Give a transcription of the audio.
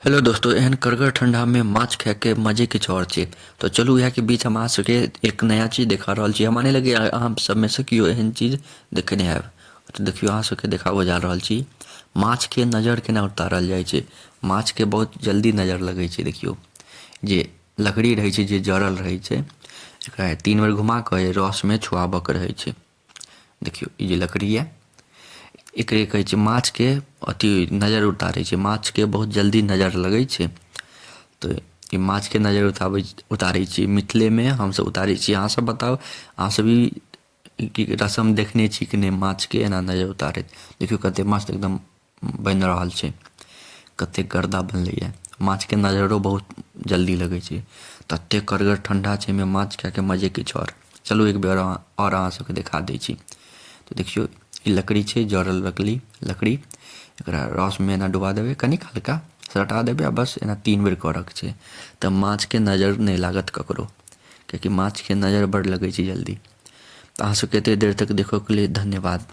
Hello दोस्तों, एहन कड़गर ठंडा में माछ खा के मजे किछु और छै। तो चलू यहाँ के बीच हम अहाँ सबके एक नया चीज देखा रहल छी। हमरा नहीं लगे अहाँ सब में से कियो एहन चीज देखने हैब। तो देखियो अहाँ सबके देखाबो जा रहल छी माछ के नजर केना उतारल जाइ छै। माछ के बहुत जल्दी नजर लगे छै। देखियो जे लकड़ी रहे छै जे जड़ल रहे छै, एकरा 3 बेर घुमा के रस में छुआबऽ के रहे छै। देखियो ई जे लकड़ी है एकरे कहै छै माछ के अथी नजर उतारै छै। माछ के बहुत जल्दी नजर लगै छै। तो ई माछ के नजर उतारै छी मिथिले में हमसब उतारै छी। अहाँ सब बताओ, अहाँ सब ई रस्म देखने छी कि नहीं माछ के एना नजर उतारैत। देखियो कते मस्त एकदम बनि रहल छै, कते गर्दा बनलैए। माछ के नजरो बहुत जल्दी लगै छै। तते कड़गर ठंडा छै, में माछ खा के मजे किछु और। चलू एक बेर और अहाँ सबके देखा दै छी। तो देखियो ई लकड़ी छै, जड़ल लकड़ी एकरा रस में एना डुबा देबै, कनिक हल्का सटा देबै आ बस एना 3 बेर करक छै। तऽ माछ के नजर नहीं लागत ककरो, कियाकि माछ के नजर बड़ लगै छै जल्दी। तऽ अहाँ सब कते देर तक देखो के लिए धन्यवाद।